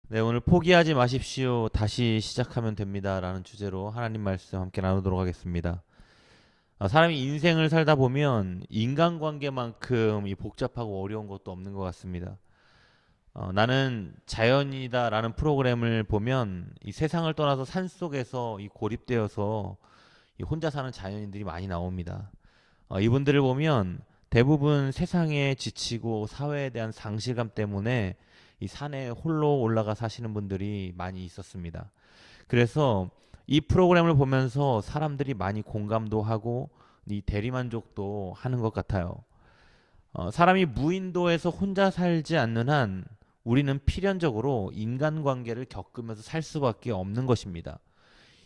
네, 오늘 포기하지 마십시오. 다시 시작하면 됩니다. 라는 주제로 하나님 말씀 함께 나누도록 하겠습니다. 사람이 인생을 살다 보면 인간관계만큼 이 복잡하고 어려운 것도 없는 것 같습니다. 나는 자연이다 라는 프로그램을 보면 이 세상을 떠나서 산속에서 이 고립되어서 이 혼자 사는 자연인들이 많이 나옵니다. 이분들을 보면 대부분 세상에 지치고 사회에 대한 상실감 때문에 이 산에 홀로 올라가 사시는 분들이 많이 있었습니다. 그래서 이 프로그램을 보면서 사람들이 많이 공감도 하고 이 대리만족도 하는 것 같아요. 사람이 무인도에서 혼자 살지 않는 한 우리는 필연적으로 인간관계를 겪으면서 살 수밖에 없는 것입니다.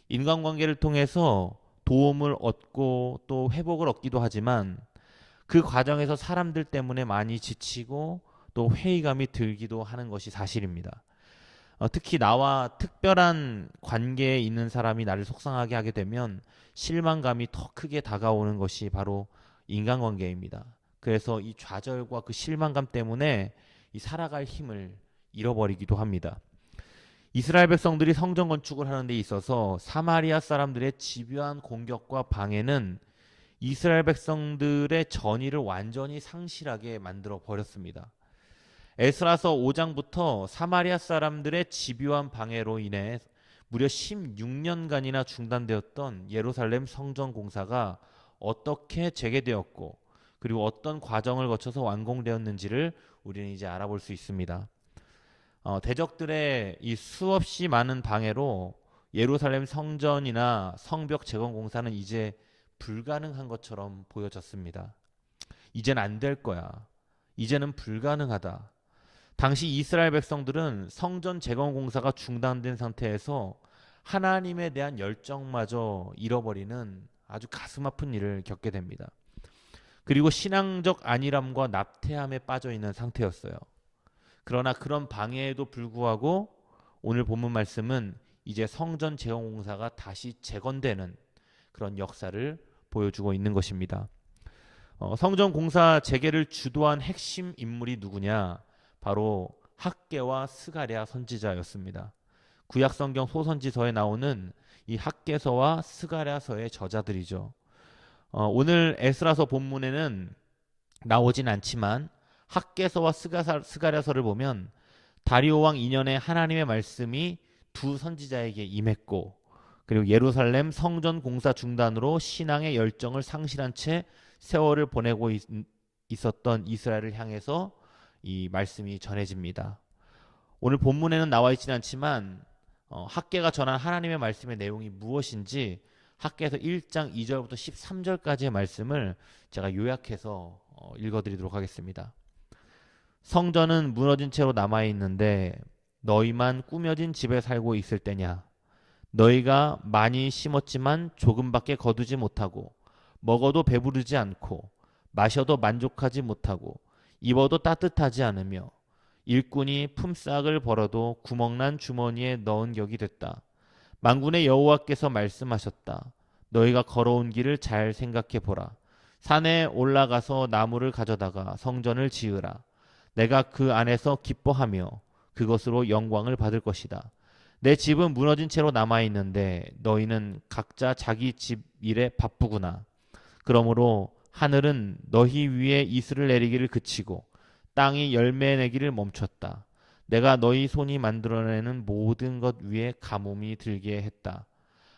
인간관계를 통해서 도움을 얻고 또 회복을 얻기도 하지만 그 과정에서 사람들 때문에 많이 지치고 또 회의감이 들기도 하는 것이 사실입니다. 특히 나와 특별한 관계에 있는 사람이 나를 속상하게 하게 되면 실망감이 더 크게 다가오는 것이 바로 인간관계입니다. 그래서 이 좌절과 그 실망감 때문에 이 살아갈 힘을 잃어버리기도 합니다. 이스라엘 백성들이 성전 건축을 하는 데 있어서 사마리아 사람들의 집요한 공격과 방해는 이스라엘 백성들의 전의를 완전히 상실하게 만들어 버렸습니다. 에스라서 5장부터 사마리아 사람들의 집요한 방해로 인해 무려 16년간이나 중단되었던 예루살렘 성전 공사가 어떻게 재개되었고 그리고 어떤 과정을 거쳐서 완공되었는지를 우리는 이제 알아볼 수 있습니다. 대적들의 이 수없이 많은 방해로 예루살렘 성전이나 성벽 재건 공사는 이제 불가능한 것처럼 보여졌습니다. 이젠 안 될 거야. 이제는 불가능하다. 당시 이스라엘 백성들은 성전 재건 공사가 중단된 상태에서 하나님에 대한 열정마저 잃어버리는 아주 가슴 아픈 일을 겪게 됩니다. 그리고 신앙적 안일함과 나태함에 빠져 있는 상태였어요. 그러나 그런 방해에도 불구하고 오늘 본문 말씀은 이제 성전 재건 공사가 다시 재건되는 그런 역사를 보여주고 있는 것입니다. 성전 공사 재개를 주도한 핵심 인물이 누구냐? 바로 학개와 스가랴 선지자였습니다. 구약 성경 소선지서에 나오는 이 학개서와 스가랴서의 저자들이죠. 오늘 에스라서 본문에는 나오진 않지만 학개서와 스가랴서를 보면 다리오 왕 2년에 하나님의 말씀이 두 선지자에게 임했고 그리고 예루살렘 성전 공사 중단으로 신앙의 열정을 상실한 채 세월을 보내고 있었던 이스라엘을 향해서 이 말씀이 전해집니다. 오늘 본문에는 나와 있지는 않지만 학개가 전한 하나님의 말씀의 내용이 무엇인지 학개에서 1장 2절부터 13절까지의 말씀을 제가 요약해서 읽어드리도록 하겠습니다. 성전은 무너진 채로 남아있는데 너희만 꾸며진 집에 살고 있을 때냐? 너희가 많이 심었지만 조금밖에 거두지 못하고 먹어도 배부르지 않고 마셔도 만족하지 못하고 입어도 따뜻하지 않으며 일꾼이 품삯을 벌어도 구멍난 주머니에 넣은 격이 됐다. 만군의 여호와께서 말씀하셨다. 너희가 걸어온 길을 잘 생각해 보라. 산에 올라가서 나무를 가져다가 성전을 지으라. 내가 그 안에서 기뻐하며 그것으로 영광을 받을 것이다. 내 집은 무너진 채로 남아있는데 너희는 각자 자기 집 일에 바쁘구나. 그러므로 하늘은 너희 위에 이슬을 내리기를 그치고 땅이 열매 내기를 멈췄다. 내가 너희 손이 만들어내는 모든 것 위에 가뭄이 들게 했다.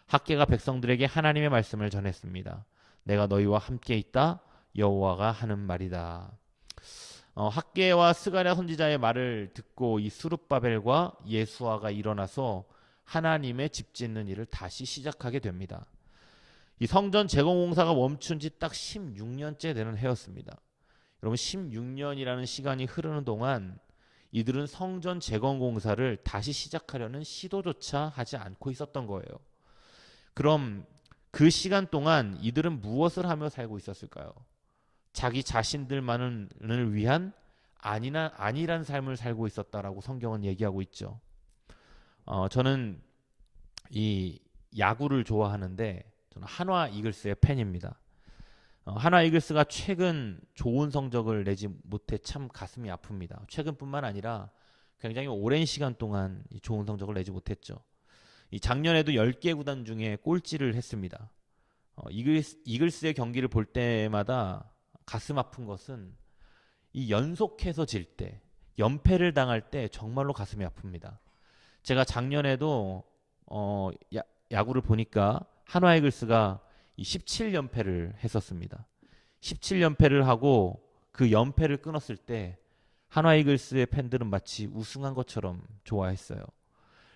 학개가 백성들에게 하나님의 말씀을 전했습니다. 내가 너희와 함께 있다. 여호와가 하는 말이다. 학개와 스가랴 선지자의 말을 듣고 이 스룹바벨과 예수아가 일어나서 하나님의 집 짓는 일을 다시 시작하게 됩니다. 이 성전 재건 공사가 멈춘 지 딱 16년째 되는 해였습니다. 여러분 16년이라는 시간이 흐르는 동안 이들은 성전 재건 공사를 다시 시작하려는 시도조차 하지 않고 있었던 거예요. 그럼 그 시간 동안 이들은 무엇을 하며 살고 있었을까요? 자기 자신들만을 위한 아니란 삶을 살고 있었다라고 성경은 얘기하고 있죠. 저는 이 야구를 좋아하는데 저는 한화 이글스의 팬입니다. 한화 이글스가 최근 좋은 성적을 내지 못해 참 가슴이 아픕니다. 최근뿐만 아니라 굉장히 오랜 시간 동안 좋은 성적을 내지 못했죠. 이 작년에도 10개 구단 중에 꼴찌를 했습니다. 이글스의 경기를 볼 때마다 가슴 아픈 것은 이 연속해서 질 때, 연패를 당할 때 정말로 가슴이 아픕니다. 제가 작년에도 야구를 보니까 한화 이글스가 이 17연패를 했었습니다. 17연패를 하고 그 연패를 끊었을 때 한화 이글스의 팬들은 마치 우승한 것처럼 좋아했어요.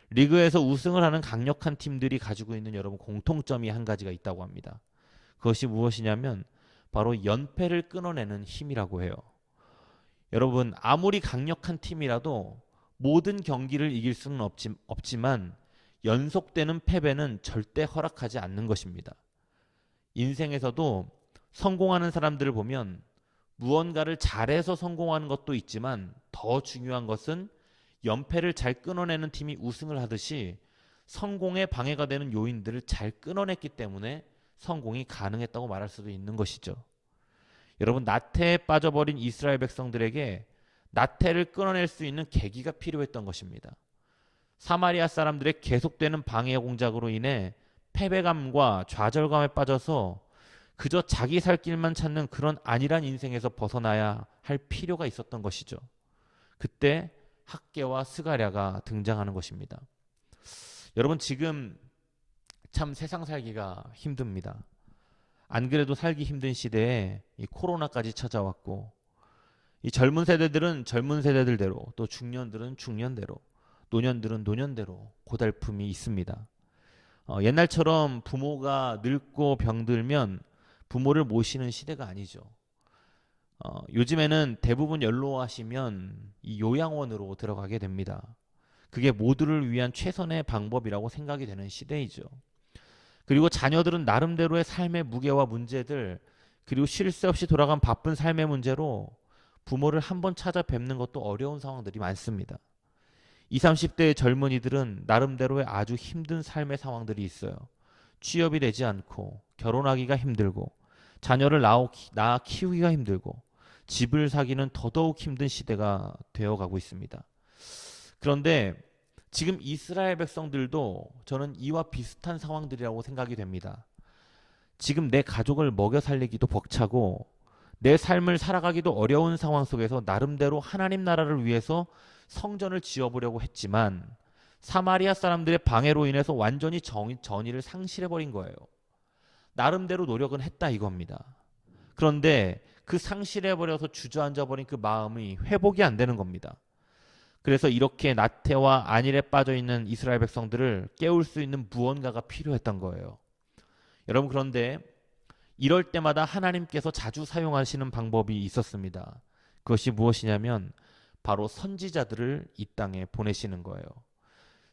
리그에서 우승을 하는 강력한 팀들이 가지고 있는 여러분 공통점이 한 가지가 있다고 합니다. 그것이 무엇이냐면 바로 연패를 끊어내는 힘이라고 해요. 여러분 아무리 강력한 팀이라도 모든 경기를 이길 수는 없지만 연속되는 패배는 절대 허락하지 않는 것입니다. 인생에서도 성공하는 사람들을 보면 무언가를 잘해서 성공하는 것도 있지만 더 중요한 것은 연패를 잘 끊어내는 팀이 우승을 하듯이 성공에 방해가 되는 요인들을 잘 끊어냈기 때문에 성공이 가능했다고 말할 수도 있는 것이죠. 여러분 나태에 빠져버린 이스라엘 백성들에게 나태를 끊어낼 수 있는 계기가 필요했던 것입니다. 사마리아 사람들의 계속되는 방해 공작으로 인해 패배감과 좌절감에 빠져서 그저 자기 살 길만 찾는 그런 안일한 인생에서 벗어나야 할 필요가 있었던 것이죠. 그때 학개와 스가랴가 등장하는 것입니다. 여러분 지금 참 세상 살기가 힘듭니다. 안 그래도 살기 힘든 시대에 이 코로나까지 찾아왔고 이 젊은 세대들은 젊은 세대들대로 또 중년들은 중년대로 노년들은 노년대로 고달픔이 있습니다. 옛날처럼 부모가 늙고 병들면 부모를 모시는 시대가 아니죠. 요즘에는 대부분 연로하시면 이 요양원으로 들어가게 됩니다. 그게 모두를 위한 최선의 방법이라고 생각이 되는 시대이죠. 그리고 자녀들은 나름대로의 삶의 무게와 문제들 그리고 쉴 새 없이 돌아간 바쁜 삶의 문제로 부모를 한번 찾아뵙는 것도 어려운 상황들이 많습니다. 20, 30대의 젊은이들은 나름대로의 아주 힘든 삶의 상황들이 있어요. 취업이 되지 않고 결혼하기가 힘들고 자녀를 낳아 키우기가 힘들고 집을 사기는 더더욱 힘든 시대가 되어가고 있습니다. 그런데 지금 이스라엘 백성들도 저는 이와 비슷한 상황들이라고 생각이 됩니다. 지금 내 가족을 먹여 살리기도 벅차고 내 삶을 살아가기도 어려운 상황 속에서 나름대로 하나님 나라를 위해서 성전을 지어보려고 했지만 사마리아 사람들의 방해로 인해서 완전히 전의를 상실해버린 거예요. 나름대로 노력은 했다 이겁니다. 그런데 그 상실해버려서 주저앉아버린 그 마음이 회복이 안 되는 겁니다. 그래서 이렇게 나태와 안일에 빠져있는 이스라엘 백성들을 깨울 수 있는 무언가가 필요했던 거예요. 여러분 그런데 이럴 때마다 하나님께서 자주 사용하시는 방법이 있었습니다. 그것이 무엇이냐면 바로 선지자들을 이 땅에 보내시는 거예요.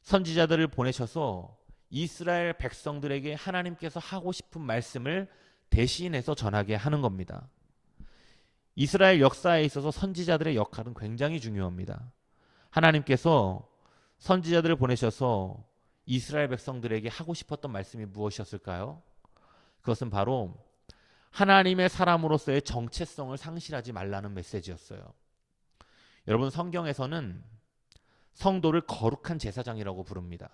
선지자들을 보내셔서 이스라엘 백성들에게 하나님께서 하고 싶은 말씀을 대신해서 전하게 하는 겁니다. 이스라엘 역사에 있어서 선지자들의 역할은 굉장히 중요합니다. 하나님께서 선지자들을 보내셔서 이스라엘 백성들에게 하고 싶었던 말씀이 무엇이었을까요? 그것은 바로 하나님의 사람으로서의 정체성을 상실하지 말라는 메시지였어요. 여러분 성경에서는 성도를 거룩한 제사장이라고 부릅니다.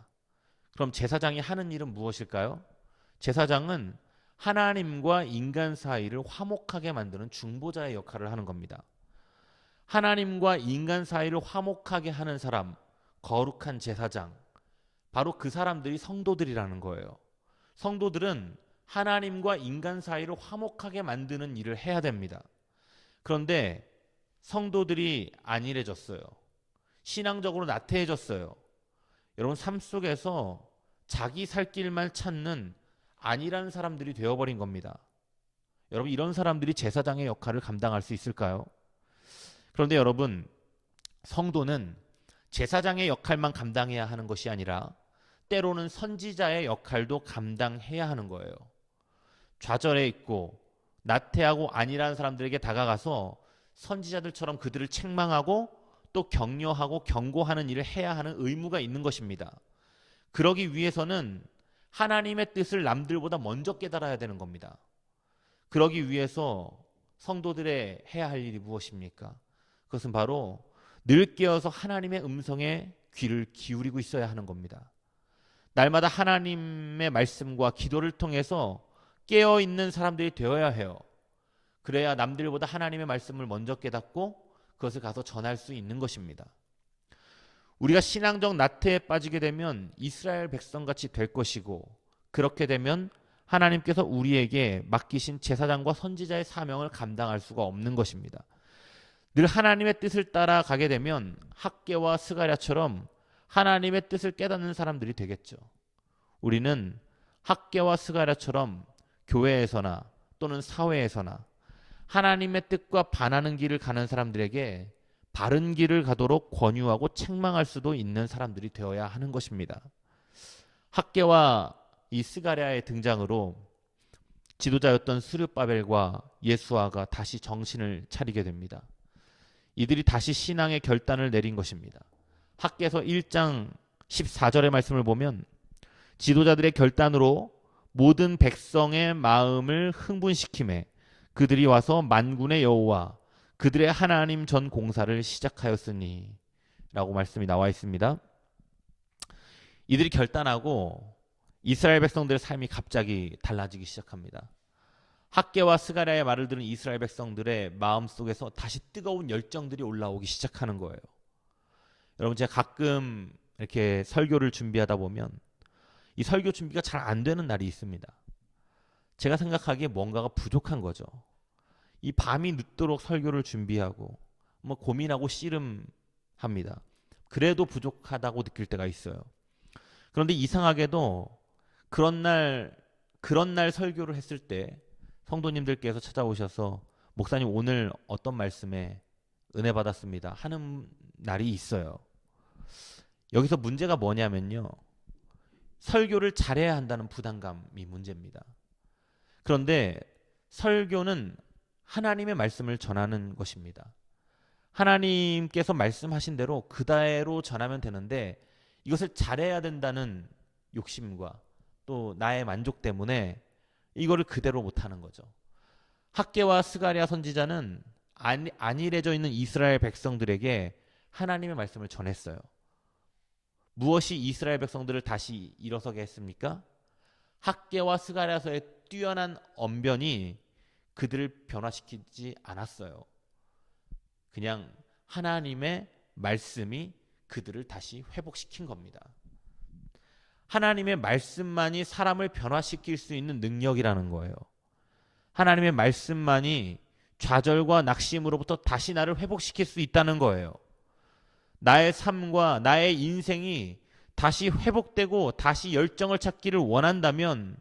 그럼 제사장이 하는 일은 무엇일까요? 제사장은 하나님과 인간 사이를 화목하게 만드는 중보자의 역할을 하는 겁니다. 하나님과 인간 사이를 화목하게 하는 사람, 거룩한 제사장, 바로 그 사람들이 성도들이라는 거예요. 성도들은 하나님과 인간 사이를 화목하게 만드는 일을 해야 됩니다. 그런데 성도들이 안일해졌어요. 신앙적으로 나태해졌어요. 여러분 삶 속에서 자기 살 길만 찾는 안일한 사람들이 되어버린 겁니다. 여러분 이런 사람들이 제사장의 역할을 감당할 수 있을까요? 그런데 여러분 성도는 제사장의 역할만 감당해야 하는 것이 아니라 때로는 선지자의 역할도 감당해야 하는 거예요. 좌절해 있고 나태하고 안일한 사람들에게 다가가서 선지자들처럼 그들을 책망하고 또 격려하고 경고하는 일을 해야 하는 의무가 있는 것입니다. 그러기 위해서는 하나님의 뜻을 남들보다 먼저 깨달아야 되는 겁니다. 그러기 위해서 성도들의 해야 할 일이 무엇입니까? 그것은 바로 늘 깨어서 하나님의 음성에 귀를 기울이고 있어야 하는 겁니다. 날마다 하나님의 말씀과 기도를 통해서 깨어있는 사람들이 되어야 해요. 그래야 남들보다 하나님의 말씀을 먼저 깨닫고 그것을 가서 전할 수 있는 것입니다. 우리가 신앙적 나태에 빠지게 되면 이스라엘 백성같이 될 것이고, 그렇게 되면 하나님께서 우리에게 맡기신 제사장과 선지자의 사명을 감당할 수가 없는 것입니다. 늘 하나님의 뜻을 따라가게 되면 학개와 스가랴처럼 하나님의 뜻을 깨닫는 사람들이 되겠죠. 우리는 학개와 스가랴처럼 교회에서나 또는 사회에서나 하나님의 뜻과 반하는 길을 가는 사람들에게 바른 길을 가도록 권유하고 책망할 수도 있는 사람들이 되어야 하는 것입니다. 학개와 이 스가랴의 등장으로 지도자였던 스룹바벨과 예수아가 다시 정신을 차리게 됩니다. 이들이 다시 신앙의 결단을 내린 것입니다. 학개서 1장 14절의 말씀을 보면 지도자들의 결단으로 모든 백성의 마음을 흥분시키매 그들이 와서 만군의 여호와 그들의 하나님 전 공사를 시작하였으니 라고 말씀이 나와 있습니다. 이들이 결단하고 이스라엘 백성들의 삶이 갑자기 달라지기 시작합니다. 학개와 스가랴의 말을 들은 이스라엘 백성들의 마음속에서 다시 뜨거운 열정들이 올라오기 시작하는 거예요. 여러분, 제가 가끔 이렇게 설교를 준비하다 보면 이 설교 준비가 잘 안 되는 날이 있습니다. 제가 생각하기에 뭔가가 부족한 거죠. 이 밤이 늦도록 설교를 준비하고 뭐 고민하고 씨름합니다. 그래도 부족하다고 느낄 때가 있어요. 그런데 이상하게도 그런 날 설교를 했을 때 성도님들께서 찾아오셔서 목사님 오늘 어떤 말씀에 은혜 받았습니다 하는 날이 있어요. 여기서 문제가 뭐냐면요, 설교를 잘해야 한다는 부담감이 문제입니다. 그런데 설교는 하나님의 말씀을 전하는 것입니다. 하나님께서 말씀하신 대로 그대로 전하면 되는데 이것을 잘해야 된다는 욕심과 또 나의 만족 때문에 이거를 그대로 못하는 거죠. 학개와 스가랴 선지자는 안일해져 있는 이스라엘 백성들에게 하나님의 말씀을 전했어요. 무엇이 이스라엘 백성들을 다시 일어서게 했습니까? 학개와 스가랴서의 뛰어난 언변이 그들을 변화시키지 않았어요. 그냥 하나님의 말씀이 그들을 다시 회복시킨 겁니다. 하나님의 말씀만이 사람을 변화시킬 수 있는 능력이라는 거예요. 하나님의 말씀만이 좌절과 낙심으로부터 다시 나를 회복시킬 수 있다는 거예요. 나의 삶과 나의 인생이 다시 회복되고 다시 열정을 찾기를 원한다면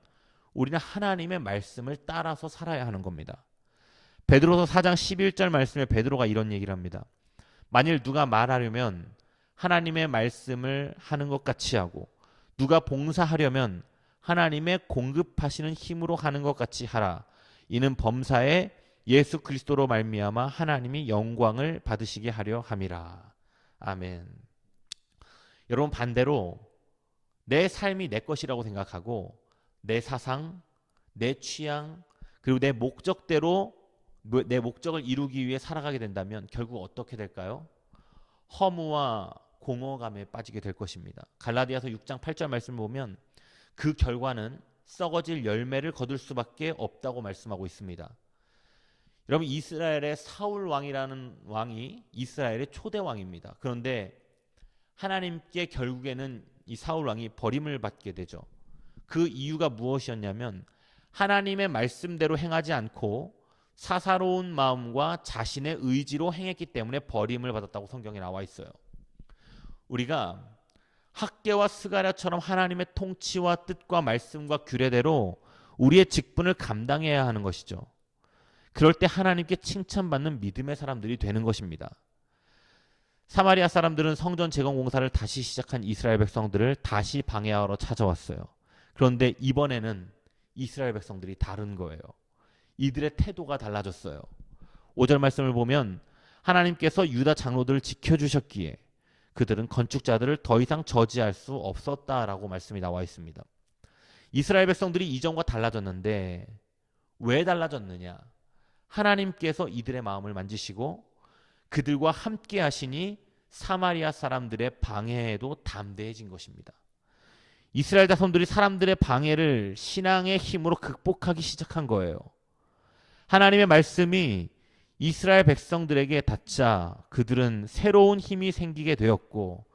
우리는 하나님의 말씀을 따라서 살아야 하는 겁니다. 베드로서 4장 11절 말씀에 베드로가 이런 얘기를 합니다. 만일 누가 말하려면 하나님의 말씀을 하는 것 같이 하고 누가 봉사하려면 하나님의 공급하시는 힘으로 하는 것 같이 하라. 이는 범사에 예수 그리스도로 말미암아 하나님이 영광을 받으시게 하려 함이라. 아멘. 여러분, 반대로 내 삶이 내 것이라고 생각하고 내 사상, 내 취향, 그리고 내 목적대로 내 목적을 이루기 위해 살아가게 된다면 결국 어떻게 될까요? 허무와 공허감에 빠지게 될 것입니다. 갈라디아서 6장 8절 말씀을 보면 그 결과는 썩어질 열매를 거둘 수밖에 없다고 말씀하고 있습니다. 여러분, 이스라엘의 사울 왕이라는 왕이 이스라엘의 초대 왕입니다. 그런데 하나님께 결국에는 이 사울 왕이 버림을 받게 되죠. 그 이유가 무엇이었냐면 하나님의 말씀대로 행하지 않고 사사로운 마음과 자신의 의지로 행했기 때문에 버림을 받았다고 성경에 나와 있어요. 우리가 학개와 스가랴처럼 하나님의 통치와 뜻과 말씀과 규례대로 우리의 직분을 감당해야 하는 것이죠. 그럴 때 하나님께 칭찬받는 믿음의 사람들이 되는 것입니다. 사마리아 사람들은 성전 재건 공사를 다시 시작한 이스라엘 백성들을 다시 방해하러 찾아왔어요. 그런데 이번에는 이스라엘 백성들이 다른 거예요. 이들의 태도가 달라졌어요. 5절 말씀을 보면 하나님께서 유다 장로들을 지켜주셨기에 그들은 건축자들을 더 이상 저지할 수 없었다라고 말씀이 나와 있습니다. 이스라엘 백성들이 이전과 달라졌는데 왜 달라졌느냐? 하나님께서 이들의 마음을 만지시고 그들과 함께 하시니 사마리아 사람들의 방해에도 담대해진 것입니다. 이스라엘 자손들이 사람들의 방해를 신앙의 힘으로 극복하기 시작한 거예요. 하나님의 말씀이 이스라엘 백성들에게 닿자 그들은 새로운 힘이 생기게 되었고,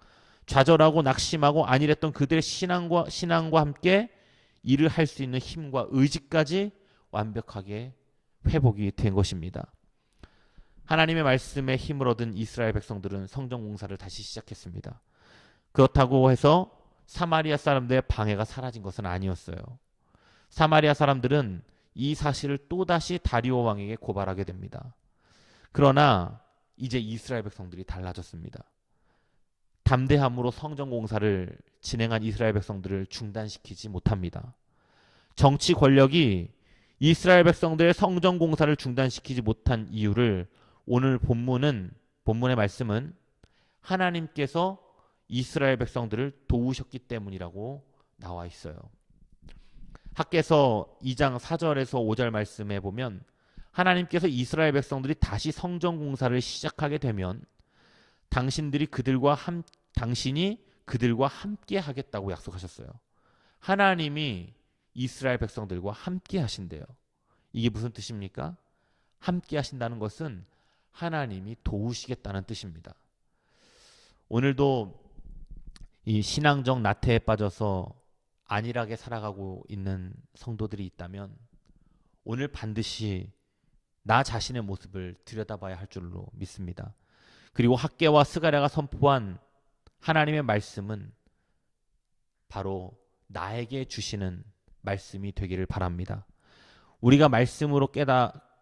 좌절하고 낙심하고 안일했던 그들의 신앙과 함께 일을 할 수 있는 힘과 의지까지 완벽하게 회복이 된 것입니다. 하나님의 말씀에 힘을 얻은 이스라엘 백성들은 성전 공사를 다시 시작했습니다. 그렇다고 해서 사마리아 사람들의 방해가 사라진 것은 아니었어요. 사마리아 사람들은 이 사실을 또다시 다리오 왕에게 고발하게 됩니다. 그러나 이제 이스라엘 백성들이 달라졌습니다. 담대함으로 성전 공사를 진행한 이스라엘 백성들을 중단시키지 못합니다. 정치 권력이 이스라엘 백성들의 성전 공사를 중단시키지 못한 이유를 오늘 본문의 말씀은 하나님께서 이스라엘 백성들을 도우셨기 때문이라고 나와 있어요. 학개서 2장 4절에서 5절 말씀에 보면 하나님께서 이스라엘 백성들이 다시 성전 공사를 시작하게 되면 당신이 그들과 함께 하겠다고 약속하셨어요. 하나님이 이스라엘 백성들과 함께 하신대요. 이게 무슨 뜻입니까? 함께 하신다는 것은 하나님이 도우시겠다는 뜻입니다. 오늘도 이 신앙적 나태에 빠져서 안일하게 살아가고 있는 성도들이 있다면 오늘 반드시 나 자신의 모습을 들여다봐야 할 줄로 믿습니다. 그리고 학개와 스가랴가 선포한 하나님의 말씀은 바로 나에게 주시는 말씀이 되기를 바랍니다. 우리가 말씀으로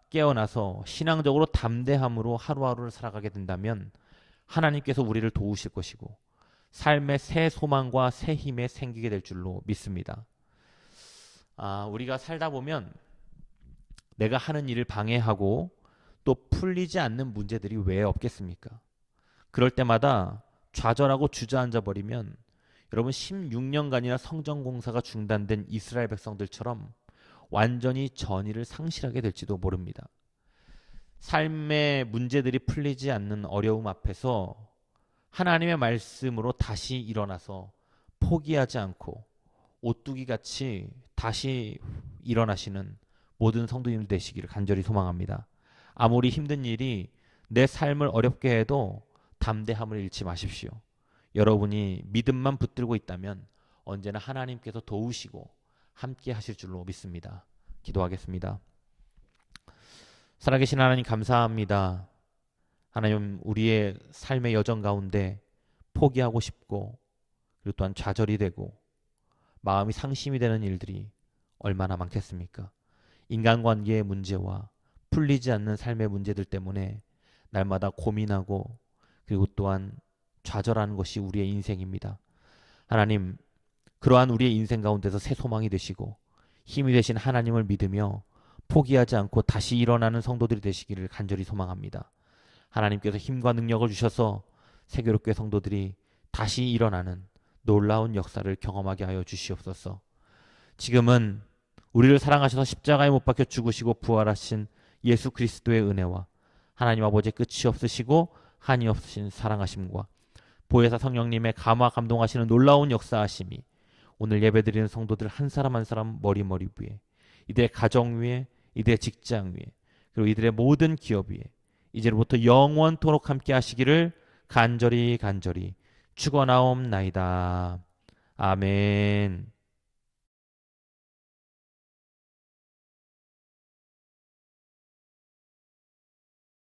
깨어나서 신앙적으로 담대함으로 하루하루를 살아가게 된다면 하나님께서 우리를 도우실 것이고 삶의 새 소망과 새 힘에 생기게 될 줄로 믿습니다. 우리가 살다 보면 내가 하는 일을 방해하고 또 풀리지 않는 문제들이 왜 없겠습니까? 그럴 때마다 좌절하고 주저앉아 버리면 여러분 16년간이나 성전 공사가 중단된 이스라엘 백성들처럼 완전히 전의를 상실하게 될지도 모릅니다. 삶의 문제들이 풀리지 않는 어려움 앞에서 하나님의 말씀으로 다시 일어나서 포기하지 않고 오뚜기같이 다시 일어나시는 모든 성도님들 되시기를 간절히 소망합니다. 아무리 힘든 일이 내 삶을 어렵게 해도 담대함을 잃지 마십시오. 여러분이 믿음만 붙들고 있다면 언제나 하나님께서 도우시고 함께 하실 줄로 믿습니다. 기도하겠습니다. 살아계신 하나님 감사합니다. 하나님, 우리의 삶의 여정 가운데 포기하고 싶고 그리고 또한 좌절이 되고 마음이 상심이 되는 일들이 얼마나 많겠습니까? 인간관계의 문제와 풀리지 않는 삶의 문제들 때문에 날마다 고민하고 그리고 또한 좌절하는 것이 우리의 인생입니다. 하나님, 그러한 우리의 인생 가운데서 새 소망이 되시고 힘이 되신 하나님을 믿으며 포기하지 않고 다시 일어나는 성도들이 되시기를 간절히 소망합니다. 하나님께서 힘과 능력을 주셔서 세교롭게 성도들이 다시 일어나는 놀라운 역사를 경험하게 하여 주시옵소서. 지금은 우리를 사랑하셔서 십자가에 못 박혀 죽으시고 부활하신 예수 그리스도의 은혜와 하나님 아버지의 끝이 없으시고 한이 없으신 사랑하심과 보혜사 성령님의 감화 감동하시는 놀라운 역사하심이 오늘 예배드리는 성도들 한 사람 한 사람 머리 위에, 이들의 가정 위에, 이들의 직장 위에, 그리고 이들의 모든 기업 위에 이제로부터 영원토록 함께 하시기를 간절히 축원하옵나이다. 아멘.